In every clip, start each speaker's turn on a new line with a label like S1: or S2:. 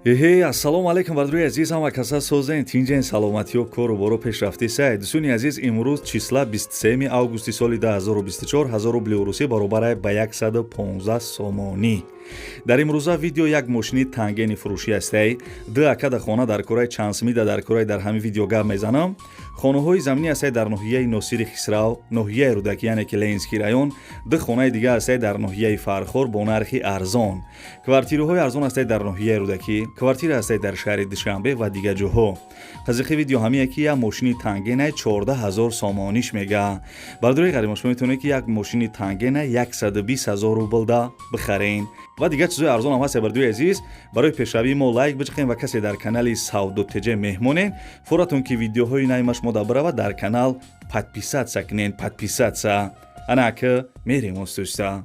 S1: Ассалому алейкум бардруи азиз, ҳама каса созен тинҷен саломатиё кору боро пешрафти сай. Дӯстони азиз, имрӯз числа 23 августи соли 2024 1000 рубли урусӣ баробар ба 115 сомонӣ. дар имрӯза видео як мошини тангени фурӯшӣ астаи ду акада хона дар кораи чансмида дар кораи дар ҳамин видео гап мезанам. хонаҳои заминӣ астаи дар ноҳияи Носири Хисрав, ноҳияи Рӯдаки яъне ки Ленинский район, ду хонаи дигар астаи дар ноҳияи Фархор бо нархи арзон. квартираҳои арзон астаи дар ноҳияи Рӯдаки, квартира астаи дар шаҳри Душанбе ва дигар ҷоҳо. ҳазиқи видео ҳамие ки як мошини тангена 14000 сомониш мега. бардуи гаримаш метавонед ки як мошини тангена 120000 рублда бихарен. ва дигар чизои арзон ҳам ҳаст. бардуи азиз, барои пешравии мо лайк биҷиқем ва касе дар канали Савдотеҷе меҳмонен, форатон ки видеоҳои наймаш мода барава дар канал подписаться кунен, подписаться. Анака мерем остуста.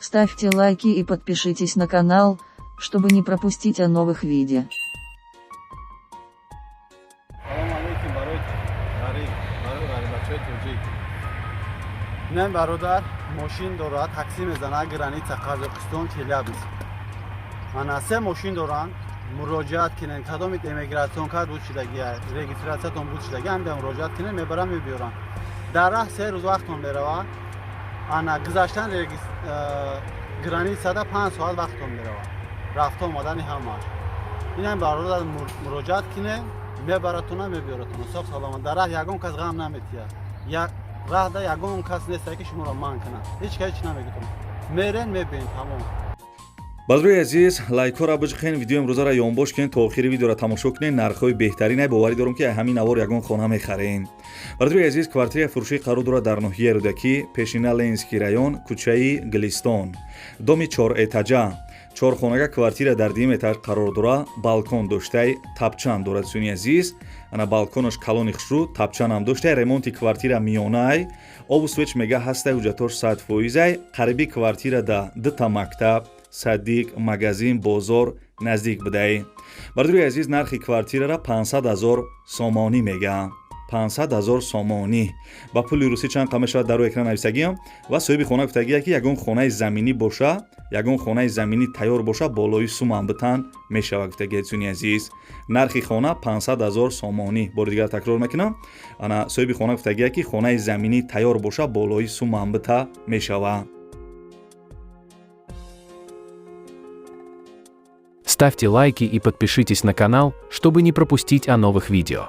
S2: Ставьте лайки и подпишитесь на канал, чтобы не пропустить о новых видео.
S3: من برادر ماشین دارد تاکسی میزنه گرانیت قزاقستان چلیابینسک. انا سه ماشین دارن مراجعت کنن کدام ایمیگراسیون کارت بود شدگی رجیستراسیون بود شدگی هم مراجعت کنن میبرن میبرن در راه 3 روز وقتون میروه. انا گذاشتن گرانیت 5 ساعت وقتون میروه رفت آمدن همش. این هم برادر مراجعت کنه میبرتونه میبرتونه صاف سلامت در راه یگون کس غم نمیتیه یا راه دا یگون کس نیست که شما را مان کنه هیچ کاری نمیگم میرن میبین تمام.
S1: бардруи азиз, лайкҳоро биҷиқен, видео имрӯзаро ёнбош кунед, то охири видеоро тамошо кунед. нархҳои беҳтарин боварӣ дорам ки ҳамин авор ягон хона мехарен. бардруи азиз, квартираи фурӯшӣ қарор дорад дар ноҳияи Рӯдакӣ, пешина Ленинский район, кӯчаи Гилистон, доми 4 этажа. 4 хонага квартира дар дим этаж қарор дорад, балкон доштаи тапчан дорад. дӯстони азиз, ана балконаш калони хушрӯ, тапчан ҳам доштаи, ремонти квартира миёнай, обу свеч мега ҳастай ҳуҷҷатош 100%. қариби квартира да дута мактаб, садик, магазин, бозор наздик будай. бардуи азиз, нархи квартирара 500,000 сомонӣ мега. 500,000 сомонӣ ба пули русӣ чанд қа мешавад дар рӯи экран нависагиам. ва соҳиби хона гуфтагия ки ягон хонаи заминӣ боша, ягон хонаи заминӣ тайёр боша, болои сумам битан мешавад гуфтагия. дӯстони азиз, нархи хона 500,000 сомонӣ. бори дигар такрор мекунам. ана соҳиби хона гуфтагия ки хонаи заминӣ тайёр боша, болои сумам бита мешавад.
S4: Ставьте лайки и подпишитесь на канал, чтобы не пропустить о новых видео.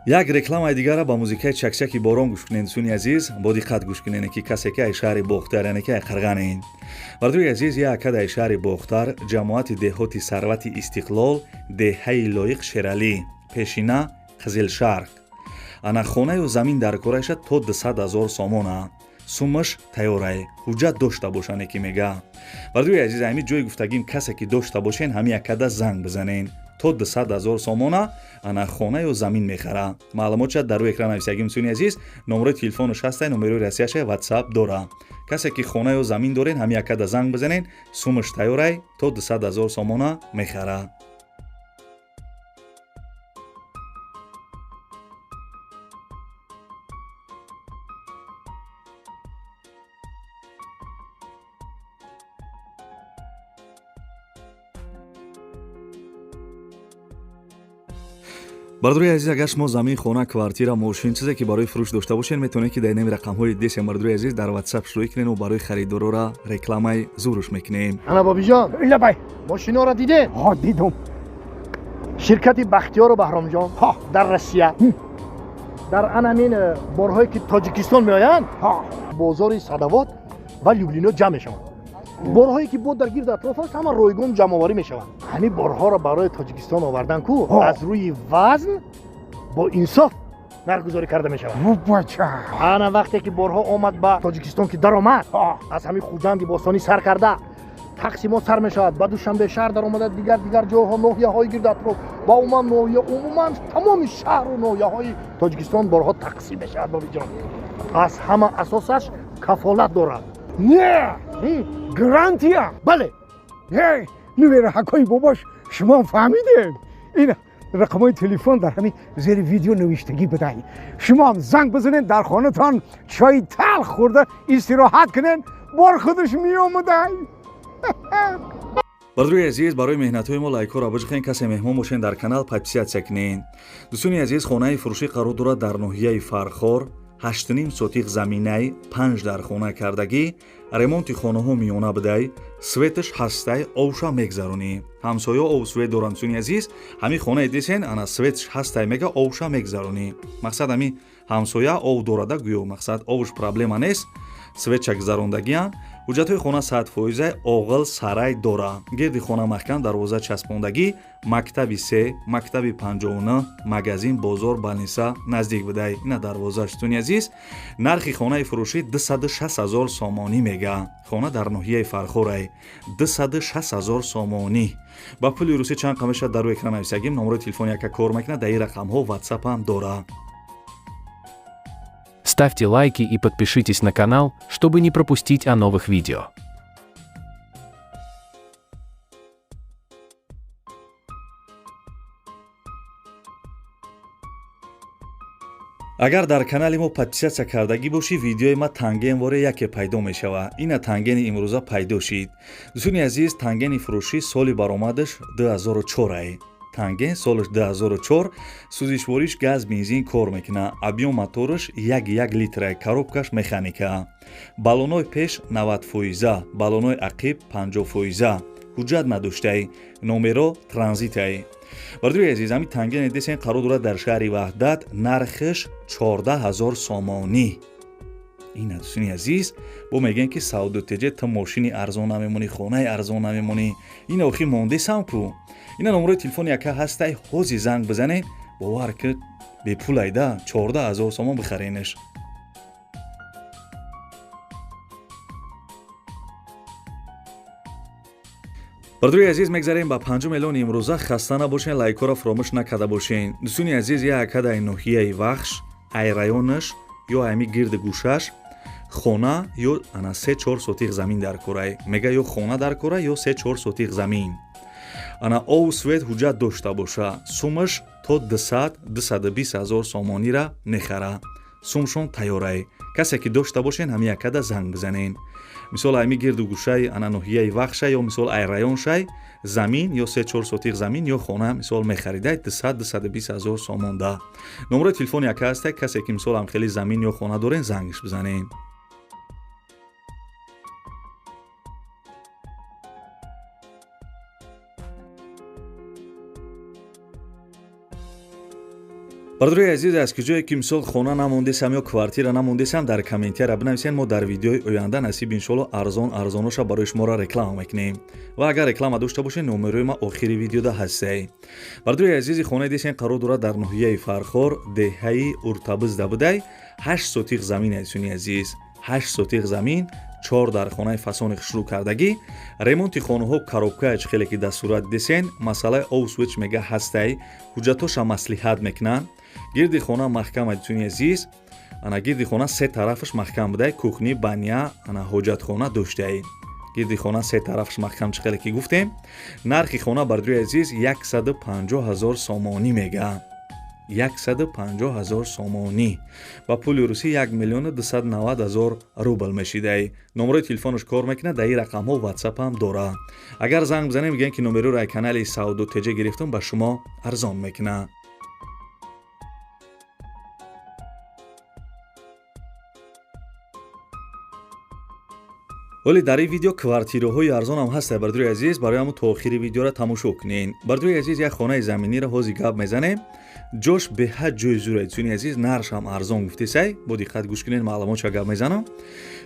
S1: як рекламаи дигарро ба музикаи чакчаки борон гӯш кунед. дӯстони азиз, бо диққат гӯш кунед ки касе ки ай шаҳри Бохтар яъне ки ай Қарғанен. бардуи азиз, як акад ай шаҳри Бохтар, ҷамоати деҳоти Сарвати Истиқлол, деҳаи Лоиқ Шералӣ, пешина Қизилшарқ. ана хонаю замин дар корайша то 200,000 сомона. суммаш тайёрай, ҳуҷҷат дошта бошане ки мега. бардуи азиз, ҳамин ҷои гуфтагим касе ки дошта бошен ҳамин акада занг бизанен. то 200,000 сомона ана хонаю замин мехара. маълумотша дар рӯи экран нависагим. дӯстони азиз, номерои телефонаш ҳастай, номерои расияша WhatsApp дора. касе ки хонаю замин дорен ҳамин акада занг бизанен, суммаш тайёрай, то 200,000 сомона мехара. бардуи азиз, агар шумо замин, хона, квартира, мошин чизе ки барои фурӯш дошта бошед, метавонед ки дар инами рақамҳои десем бардуи азиз дар WhatsApp шурӯъ кунед ва барои харидорора рекламаи зуруш мекунем.
S5: ана бобиҷон, ила бай, мошиноро дидед? ҳо, дидум. ширкати Бахтиёру Баҳромҷон дар Россия, дар анамин борҳое ки Тоҷикистон меоянд, бозори Садовод ва Люблино ҷамъ мешаванд. борҳое ки бо дар гирд атроф аст, ҳама ройгон ҷамъоварӣ мешаванд. ҳамин борҳоро барои Тоҷикистон овардан ку аз рӯи вазн бо инсоф нархгузорӣ карда мешавад. ана вақте ки борҳо омад ба Тоҷикистон ки даромад, аз ҳамин хуҷанди бостонӣ сар карда тақсимот сар мешавад, ба Душанбе шаҳр даромада, дигар ҷоҳо, ноҳияҳои гирд атроф ва умуман тамоми шаҳру ноҳияҳои Тоҷикистон борҳо тақсим мешавад. бобиҷон, аз ҳама асосаш кафолат дорад.
S6: Не! Гарантия!
S5: Бале! نویر حکای باباش شما فهمیدین این رقمای تلفن در همین زیر ویدیو نوشتگی بدهید شما هم زنگ بزنین در خانه‌تان چای تلخ خورده استراحت کنین بار خودش میامده
S1: бардуи азиз барои меҳнатҳои мо лайкҳоро бижихен касе меҳмон бошен дар канал подписатсия кунен дӯстони азиз хонаи фурӯшӣ қарор дорад дар ноҳияи фархор 8.5 сотиқ заминаи 5 дар хона кардагӣ ремонти хонаҳо миёна бидай светаш ҳастай овша мегзаронӣ ҳамсоё ов свет доранд дӯстони азиз ҳамин хонае десен ана светаш ҳастай мега овша мегзаронӣ мақсад ҳамин ҳамсоя ов дорада гӯё мақсад овш проблема нест светча гузарондагиам ҳуҷҷатҳои хона 100% оғил сарай дора гирди хона маҳкам дарвоза часпондагӣ мактаби 3 мактаби 59 магазин бозор балниса наздик будай ина дарвозаш дӯстони азиз нархи хонаи фурӯшӣ 260 000 сомонӣ мега хона дар ноҳияи фархорай 260 000 сомонӣ ба пули русӣ чанд қамеша дар рӯи экран нависагим номеро телефони яка кор мекунад дар ин рақамҳо ватсап ҳам дора.
S4: Ставьте лайки и подпишитесь на канал, чтобы не пропустить о новых видео.
S1: агар дар канали мо подписатсия кардагӣ бошӣ видеои ма тангенворе яке пайдо мешавад ина тангени имрӯза пайдо шид дӯстони азиз тангени фурӯшӣ соли баромадаш 2004 танген солаш 2004 сӯзишвориш газ бензин кор мекунад объём мотораш 1 литра коробкаш механика баллонои пеш 90%, баллонои ақиб 50%, ҳуҷҷат надоштаи номеро транзитаи бардуи азиз ҳамин тангене десен қарор дорад дар шаҳри ваҳдат нархаш 14 000 сомонӣ ина дӯстони азиз бо мегӯем ки савдотеҷе ту мошини арзон намемонӣ хонаи арзон намемонӣ ина охир мондесам ку ина номерои телефони яка ҳастай ҳозир занг бизанен бовар ки бепулайда 14 000 сомон бихаренаш бардуи азиз мегзарем ба панҷум эълони имрӯза хаста набошен лайкҳоро фаромӯш накарда бошен дӯстони азиз як ҳакадаи ноҳияи вахш ай районаш ё ами гирди гӯшаш хона ё ана 3-4 сотиқ замин дар корай мега ё хона дар кора ё 3-4 сотиқ замин ана ов свет ҳуҷҷат дошта боша сумаш то 200-220 000 сомонира мехара сумшон тайёрай касе ки дошта бошен ҳамин якада занг бизанен мисол ами гирду гӯшаи ана ноҳияи вахша ё мисол ай район шай замин ё 3-4 сотиқ замин ё хона мисол мехаридай 200-220 000 сомон да номерои телефони яка ҳастай касе ки мисол ҳамхели замин ё хона дорен зангиш бизанен бардуи азиз аз куҷое ки мисол хона намондесам ё квартира намондесам дар комментария бинависен мо дар видеои оянда насиб иншоалло арзоноша барои шуморо реклама мекунем ва агар реклама дошта бошед номерои ма охири видеода ҳастай бардуи азизи хонаи десен қарор дорад дар ноҳияи фархор деҳаи уртабизда будай 8 сотиқ замин айсуни азиз 8 сотиқ замин 4 дар хонаи фасони хушрӯ кардагӣ ремонти хонаҳо коробкааш хеле ки дастурат десен масъалаи ов свич мега ҳастай ҳуҷҷатоша маслиҳат мекунанд гирди хона маҳкам айсуни азиз ана гирди хона се тарафаш маҳкам будай кухни баня ана ҳоҷатхона доштаи гирди хона се тарафаш маҳкам чӣ хеле ки гуфтем нархи хона бардуи азиз 150 000 сомонӣ мега 150 000 сомонӣ ба пули русӣ 1 290 000 рубл мешидай номерои телефонаш кор мекунад дар ин рақамҳо ватсап ҳам дора агар занг бизанем мегӯем ки номероро ай канали савдотеҷа гирифтум ба шумо арзон мекунад ولی در این ویدیو کواردیروهای ارزان هم هست. بردوی عزیز برای همون تا آخری ویدیو را تماشا کنین. بردوی عزیز یک خانه زمینی را هازی گپ میزنه. جاش به حد جای زوره. چون عزیز نرش هم ارزان گفته سای. با دقت گوش کنین معلومات چه گپ میزنم.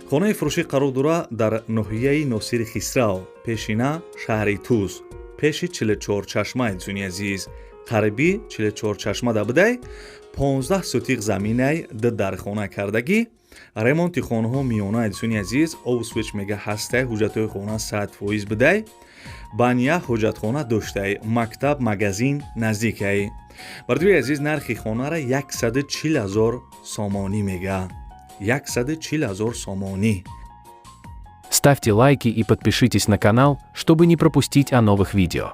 S1: خانه فروشی قرار داره در ناحیه ناصر خسرو، پیشینه شهر توز، پیش 44 چشمه. چون عزیز قربی 44 چشمه ده بده. 15 سوتیق زمینه در خانه کردگی. ремонти хонаҳо миёна эдисони азиз ов свич мега ҳастай ҳуҷҷатҳои хона 100% бидай баня ҳоҷатхона доштай мактаб магазин наздикай бардуи азиз нархи хонара 140 000 сомонӣ мега 140 000 сомонӣ
S4: Ставьте лайки и подпишитесь на канал, чтобы не пропустить о новых видео.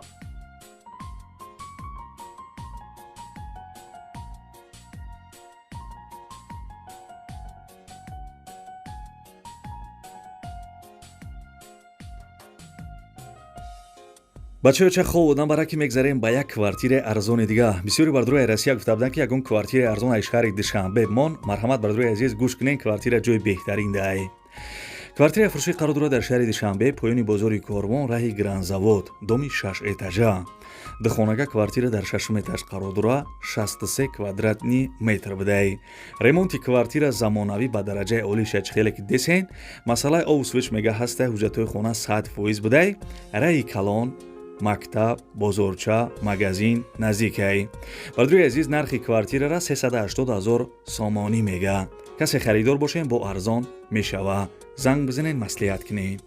S1: бачаё ча хоб набара ки мегзарем ба як квартираи арзони дига. бисёри бардурои Россия гуфта буданд ки ягон квартираи арзон аз шаҳри Душанбе мон. марҳамат бардурои азиз, гӯш кунед, квартира ҷои беҳтарин дай. квартираи фурӯшӣ қарор дорад дар шаҳри Душанбе, поёни бозори Корвон, раҳи Гранзавод, доми 6 этажа. духонага квартира дар 6 этаж қарор дорад, 63 квадратни метр будай. ремонти квартира замонавӣ ба дараҷаи олишач хеле ки десен. масъалаи обу сувич мега ҳаста, ҳуҷҷатҳои хона 100% будай. раҳи Калон, мактаб, бозорча, магазин наздикай. бардурои азиз, нархи квартирара 380 000 сомонӣ мега. касе харидор бошен бо арзон мешава. занг бизанед, маслиҳат кунед.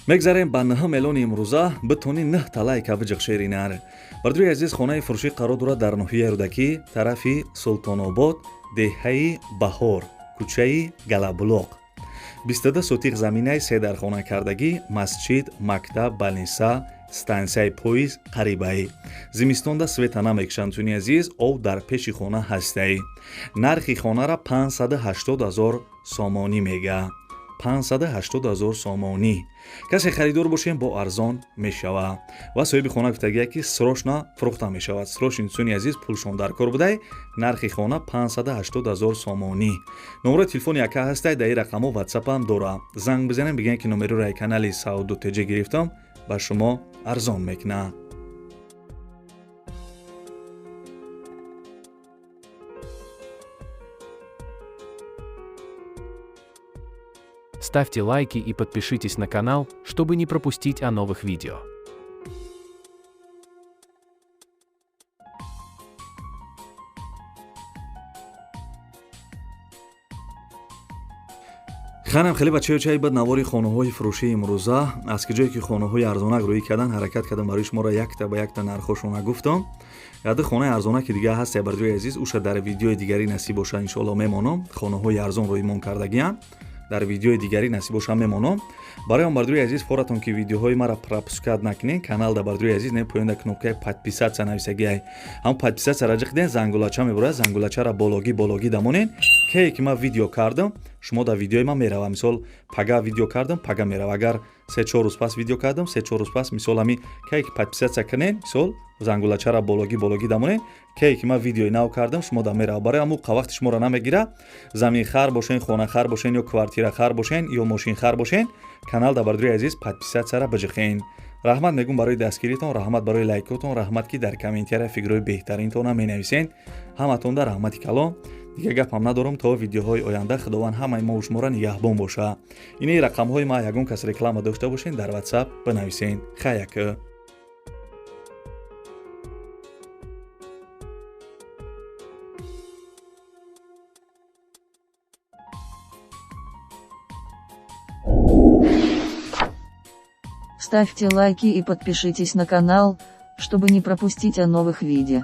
S1: мегзарем ба 9 элони имрӯза битони 9 талаи кабиҷиқ шеринар. бардурои азиз, хонаи фурӯшӣ қарор дорад дар ноҳияи Рӯдакӣ, тарафи Султонобод, деҳаи Баҳор, кӯчаи Галабулоқ. 22 сотиқ заминаи 3 дар хонакардагӣ, масҷид, мактаб, балниса, стансияи поиз қарибаи. зимистонда света намекушанд чуни азиз, об дар пеши хона ҳастаи. нархи хонара 580 000 сомонӣ мега. 580 000 сомонӣ. касе харидор бошем бо арзон мешава. ва соҳиби хона гуфтагия ки срошна фурӯхта мешавад. срош инсони азиз пулшон дар кор будай. нархи хона 580 000 сомонӣ. номерои телефони яка ҳастай, дар ин рақамо ватсапам дора. занг бизанем, бигӯем ки номерои канали Сауду ТЖ гирифтам, ба шумо арзон мекунад.
S4: Ставьте лайки и подпишитесь на канал, чтобы не пропустить о новых видео.
S1: ханам хеле бачаё чай бад навори хонаҳои фурӯшии имрӯза, аз ки ҷое ки хонаҳои арзонак рӯӣ кардан, ҳаракат кардам барои шуморо якта ба якта нархошона гуфтам. яде хонаи арзонаки дига ҳаст, бардурои азиз, уша дар видеои дигари насиб боша иншоалло мемонам. хонаҳои арзон рӯймон кардагиам. дар видеои дигари насиб боша мемонам. барои он бардурои азиз, форатон ки видеоҳои мара пропускат накунед, канал да бардурои азиз не поёнда кнопкаи подписатсия нависагиай. ҳам подписатсия раҷи қиден, зангулача мебурад, зангулачара бологӣ дамонед. кее ки ман видео кардам, шумо дар видеои ман мерава. мисол пага видео кардам, пага мерава. агар 3-4 рӯз пас видео кардам, 3-4 рӯз пас, мисол ҳами кее ки подписатсия кунед, мисол зангулачара бологӣ дамонед, кее ки ман видеои нав кардам, шумо да мерава. барои ҳамуқа вақти шуморо намегира. заминхар бошен, хонахар бошен, ё квартирахар бошен, ё мошинхар бошен, канал да бардурои азиз подписатсияра биҷиқен. раҳмат мегум барои дастгиритон, раҳмат барои лайкотон, раҳмат ки дар комментария фикрҳои беҳтаринтона менависен. ҳаматонда раҳмати калон. дига гапам надорам, то видеоҳои оянда. худованд ҳамаи мо шуморо нигаҳбон боша. ини рақамҳои ма, ягон кас реклама дошта бошен, дар WhatsApp бинависен. хаяк.
S2: Ставьте лайки и подпишитесь на канал, чтобы не пропустить о новых видео.